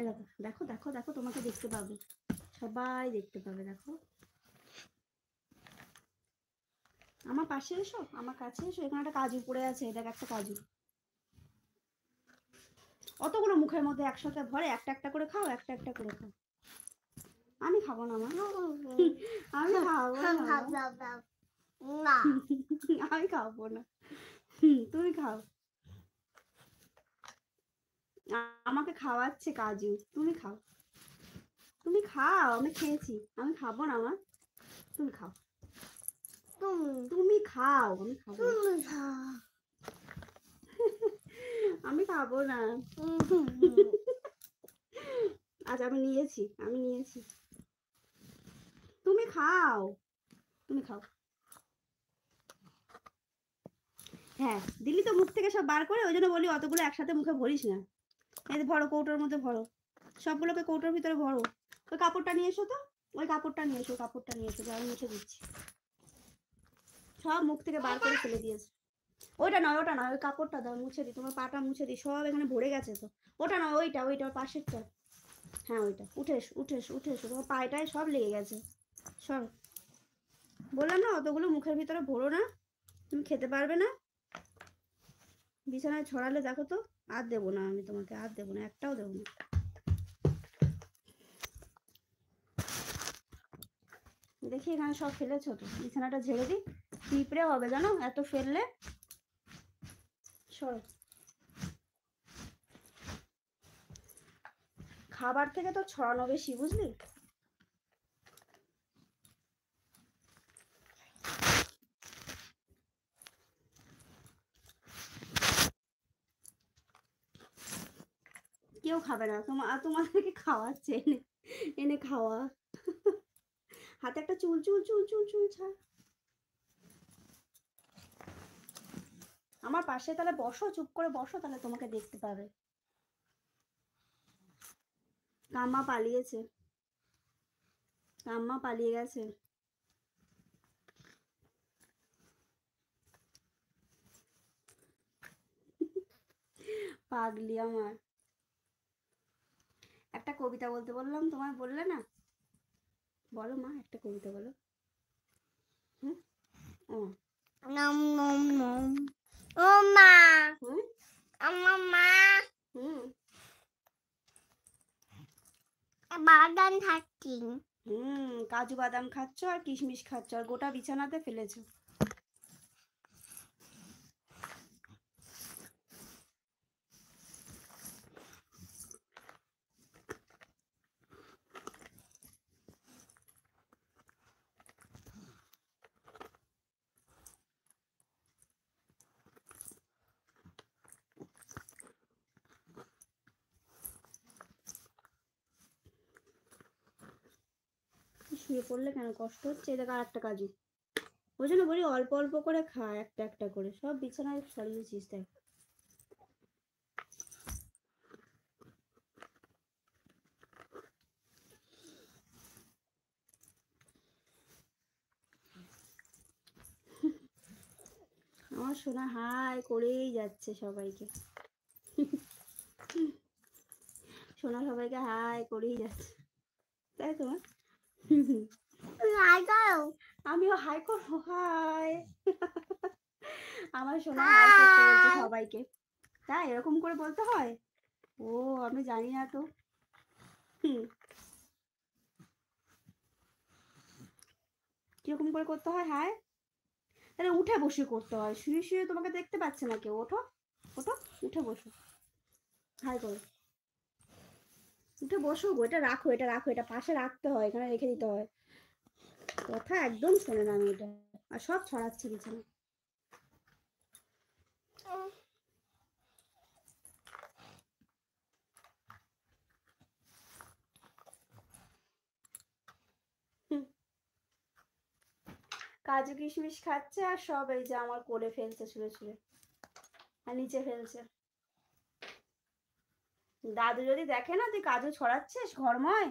দেখো দেখো দেখো দেখো তোমাকে দেখতে পাবে, সবাই দেখতে পাবে। দেখো আমার পাশে এসো, আমার কাছে এসো। এখানে একটা কাজু পড়ে আছে, এটা একটা কাজু। অতগুলো মুখের মধ্যে একসাথে ভরে একটা একটা করে খাও, একটা একটা করে খাও। আমি খাবো না, আমি খাবো না, আমি খাবো না, তুমি খাও। আমাকে খাওয়াচ্ছে কাজু, তুমি খাও, তুমি খাও। আমি খেয়েছি, আমি খাবো না আমার, তুমি খাও, তুমি খাও, আমি খাবো, আমি খাবো না। আচ্ছা আমি নিয়েছি, আমি নিয়েছি, তুমি খাও, তুমি খাও। হ্যাঁ দিলি তো মুখ থেকে সব বার করে, ওই জন্য বলি অতগুলো একসাথে মুখে ভরিস না। এই ভরো, কৌটোর মধ্যে ভরো, সবগুলোকে কৌটোর ভিতরে ভরো। ওই কাপড়টা নিয়ে এসো তো, ওই কাপড়টা নিয়ে এসো, কাপড়টা নিয়ে এসো, আমি মুছে দিচ্ছি। সব মুখ থেকে বার করে ফেলে দিয়েছে। ওইটা নয়, ওটা নয়, ওই কাপড়টা দাও, মুছে দিই, তোমার পাটা মুছে দিই, সব এখানে ভরে গেছে তো। ওটা নয়, ওইটা, ওইটা পাশেরটা। হ্যাঁ ওইটা, উঠে এসো, উঠে এসো, উঠে এসো, তোমার পায়টায় সব লেগে গেছে। সব বললাম না অতগুলো মুখের ভিতরে ভরো না, তুমি খেতে পারবে না। বিছানায় ছড়ালে দেখো তো, আর দেবো না আমি তোমাকে, আর দেবো না, একটাও দেবো না। দেখি এখানে সব ফেলেছো তো, বিছানাটা ঝেড়ে দিই, পিঁপড়ে হবে জানো এত ফেললে। সর, খাবার থেকে তো ছড়ানো বেশি, বুঝলি। কেউ খাবে না, তোমাদেরকে খাওয়াচ্ছে, এনে এনে খাওয়া। হাতে একটা চুল চুল চুল চুল চুল ছাড়। আমার পাশে তাহলে বসো, চুপ করে বসো, তাহলে তোমাকে দেখতে পাবে। কাম্মা পালিয়েছে, কাম্মা পালিয়ে গেছে। পাগলি আমার। একটা কবিতা বলতে বললাম তোমায়, বললে না। বলো মা, একটা কবিতা বলো। হুম ও নম নম নম ও মা, আমার মা বাদাম খাচ্ছি। কাজু বাদাম খাচ্ছ আর কিশমিশ খাচ্ছ, আর গোটা বিছানাতে ফেলেছো। শুয়ে পড়লে কেন, কষ্ট হচ্ছে। এদিকে আর একটা কাজু, ওই জন্য বলি অল্প অল্প করে খা, একটা একটা করে সব বিছানায় ছড়িয়েছিস। দেখ আমার সোনা হাই করেই যাচ্ছে সবাইকে, সোনা সবাইকে হাই করেই যাচ্ছে, তাই তো। আমিও হাই করবো, হাই। আমার সোনা হাই করতে বলছে সবাইকে, তাই এরকম করে বলতে হয়। ও আমি জানি না তো। কিরকম করে করতে হয় হাই? তাহলে উঠে বসে করতে হয়, শুয়ে শুয়ে তোমাকে দেখতে পাচ্ছে না কেউ। ওঠো, ওঠো, উঠে বসো, হাই করো। উঠে বসো গো, এটা রাখো, এটা রাখো, এটা পাশে রাখতে হয়, এখানে রেখে দিতে হয়। কথা একদম শোনে না মেয়েটা, আর সব ছড়াচ্ছে বিছানা। কাজু কিশমিশ খাচ্ছে আর সব এই যে আমার কোলে ফেলছে ছুঁড়ে ছুঁড়ে, আর নিচে ফেলছে। দাদু যদি দেখে না তুই কাজু ছড়াচ্ছিস ঘরময়,